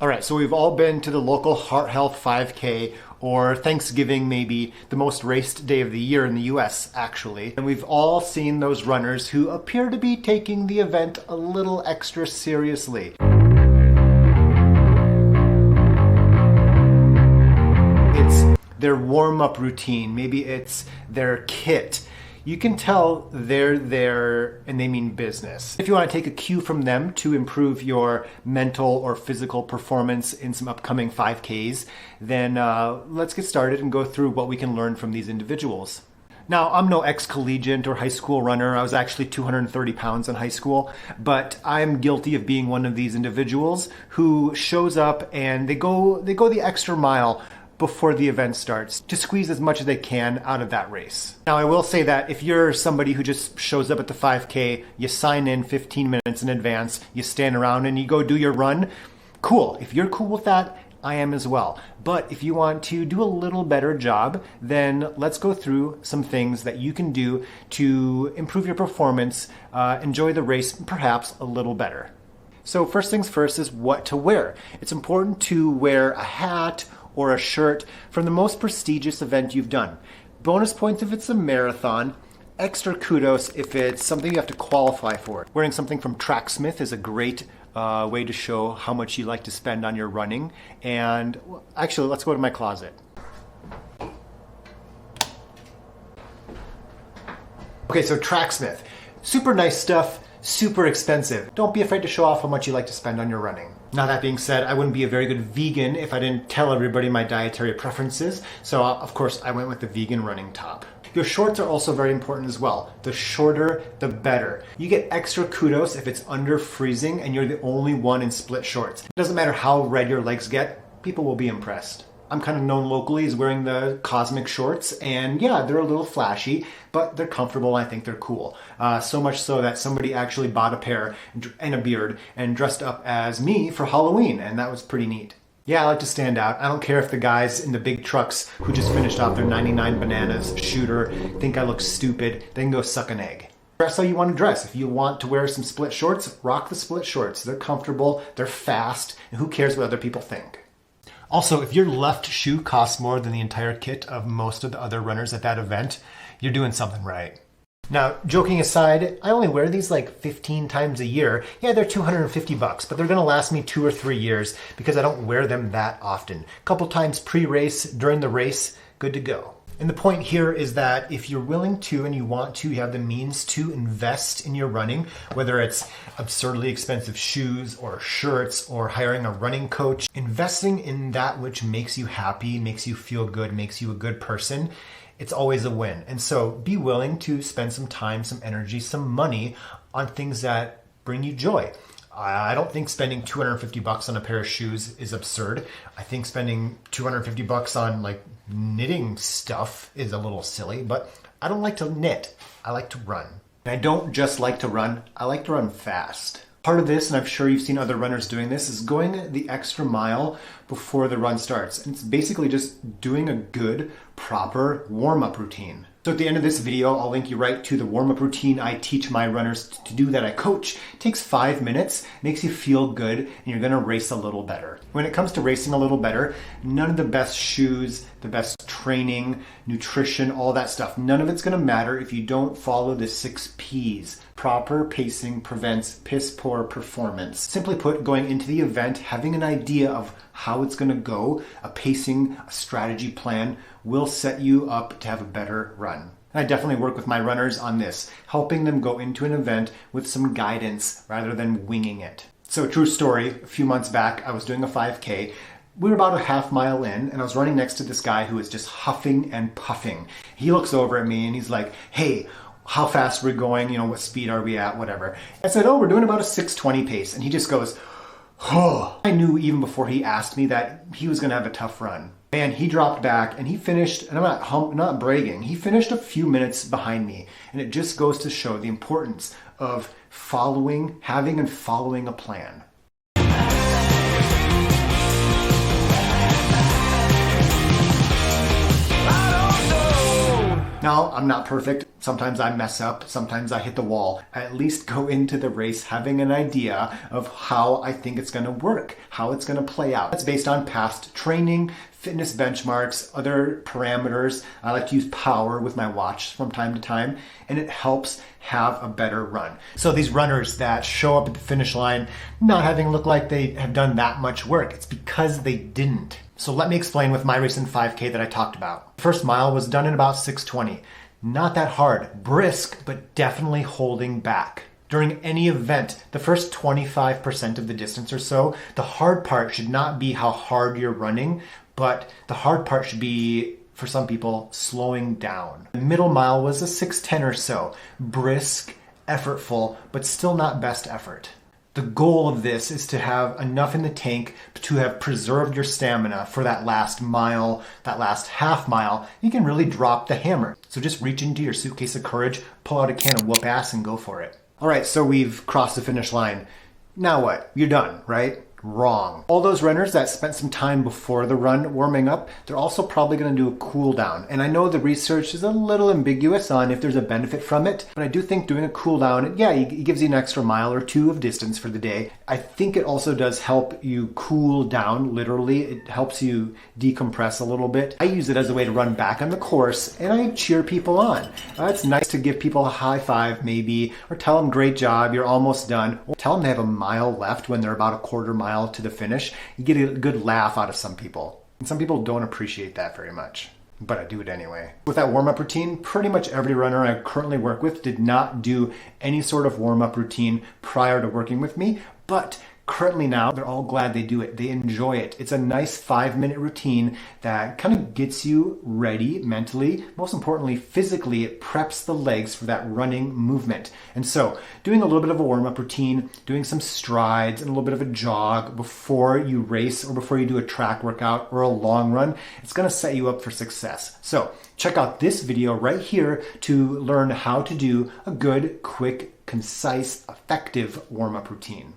All right, so we've all been to the local Heart Health 5K or Thanksgiving, maybe the most raced day of the year in the US, actually. And we've all seen those runners who appear to be taking the event a little extra seriously. It's their warm-up routine, maybe it's their kit. You can tell they're there and they mean business. If you want to take a cue from them to improve your mental or physical performance in some upcoming 5Ks, then let's get started and go through what we can learn from these individuals. Now, I'm no ex-collegiate or high school runner. I was actually 230 pounds in high school, but I'm guilty of being one of these individuals who shows up and they go the extra mile before the event starts to squeeze as much as they can out of that race. Now, I will say that if you're somebody who just shows up at the 5K, you sign in 15 minutes in advance, you stand around and you go do your run, cool. If you're cool with that, I am as well. But if you want to do a little better job, then let's go through some things that you can do to improve your performance, enjoy the race perhaps a little better. So first things first is what to wear. It's important to wear a hat or a shirt from the most prestigious event you've done. Bonus points if it's a marathon, extra kudos if it's something you have to qualify for. Wearing something from Tracksmith is a great way to show how much you like to spend on your running. And actually, let's go to my closet. Okay, so Tracksmith, super nice stuff, super expensive. Don't be afraid to show off how much you like to spend on your running. Now, that being said, I wouldn't be a very good vegan if I didn't tell everybody my dietary preferences. So of course I went with the vegan running top. Your shorts are also very important as well. The shorter, the better. You get extra kudos if it's under freezing and you're the only one in split shorts. It doesn't matter how red your legs get, people will be impressed. I'm kind of known locally as wearing the cosmic shorts, and yeah, they're a little flashy, but they're comfortable and I think they're cool. So much so that somebody actually bought a pair and a beard and dressed up as me for Halloween, and that was pretty neat. Yeah, I like to stand out. I don't care if the guys in the big trucks who just finished off their 99 bananas shooter think I look stupid. They can go suck an egg. Dress how you want to dress. If you want to wear some split shorts, rock the split shorts. They're comfortable, they're fast, and who cares what other people think? Also, if your left shoe costs more than the entire kit of most of the other runners at that event, you're doing something right. Now, joking aside, I only wear these like 15 times a year. Yeah, they're $250, but they're gonna last me 2 or 3 years because I don't wear them that often. A couple times pre-race, during the race, good to go. And the point here is that if you're willing to and you want to, you have the means to invest in your running, whether it's absurdly expensive shoes or shirts or hiring a running coach, investing in that which makes you happy, makes you feel good, makes you a good person, it's always a win. And so be willing to spend some time, some energy, some money on things that bring you joy. I don't think spending $250 on a pair of shoes is absurd. I think spending $250 on like knitting stuff is a little silly, but I don't like to knit. I like to run. And I don't just like to run, I like to run fast. Part of this, and I'm sure you've seen other runners doing this, is going the extra mile before the run starts. And it's basically just doing a good, proper warm-up routine. So at the end of this video, I'll link you right to the warm-up routine I teach my runners to do that I coach. It takes 5 minutes, makes you feel good, and you're gonna race a little better. When it comes to racing a little better, none of the best shoes, the best training, nutrition, all that stuff, none of it's gonna matter if you don't follow the 6 Ps. Proper pacing prevents piss-poor performance. Simply put, going into the event, having an idea of how it's gonna go, a pacing, a strategy plan, will set you up to have a better run. And I definitely work with my runners on this, helping them go into an event with some guidance rather than winging it. So true story, a few months back, I was doing a 5K. We were about a half mile in and I was running next to this guy who was just huffing and puffing. He looks over at me and he's like, hey, how fast we're going, what speed are we at, whatever. I said, oh, we're doing about a 6:20 pace. And he just goes, oh. I knew even before he asked me that he was gonna have a tough run. And he dropped back and he finished, and I'm not bragging, he finished a few minutes behind me. And it just goes to show the importance of having and following a plan. Now, I'm not perfect. Sometimes I mess up, sometimes I hit the wall. I at least go into the race having an idea of how I think it's going to work, how it's going to play out. It's based on past training, fitness benchmarks, other parameters. I like to use power with my watch from time to time, and it helps have a better run. So these runners that show up at the finish line not having looked like they have done that much work, it's because they didn't. So let me explain with my recent 5K that I talked about. First mile was done in about 6:20. Not that hard, brisk, but definitely holding back. During any event, the first 25% of the distance or so, the hard part should not be how hard you're running, but the hard part should be, for some people, slowing down. The middle mile was a 6:10 or so, brisk, effortful, but still not best effort. The goal of this is to have enough in the tank to have preserved your stamina for that last mile, that last half mile. You can really drop the hammer. So just reach into your suitcase of courage, pull out a can of whoop ass and go for it. All right, so we've crossed the finish line. Now what? You're done, right? Wrong. All those runners that spent some time before the run warming up, they're also probably going to do a cool down. And I know the research is a little ambiguous on if there's a benefit from it, but I do think doing a cool down, yeah, it gives you an extra mile or two of distance for the day. I think it also does help you cool down, literally. It helps you decompress a little bit. I use it as a way to run back on the course, and I cheer people on. It's nice to give people a high five maybe, or tell them great job, you're almost done. Or tell them they have a mile left when they're about a quarter mile to the finish. You get a good laugh out of some people. And some people don't appreciate that very much. But I do it anyway. With that warm-up routine, pretty much every runner I currently work with did not do any sort of warm-up routine prior to working with me, but currently now, they're all glad they do it. They enjoy it. It's a nice 5-minute routine that kind of gets you ready mentally. Most importantly, physically, it preps the legs for that running movement. And so doing a little bit of a warm-up routine, doing some strides and a little bit of a jog before you race or before you do a track workout or a long run, it's going to set you up for success. So check out this video right here to learn how to do a good, quick, concise, effective warm-up routine.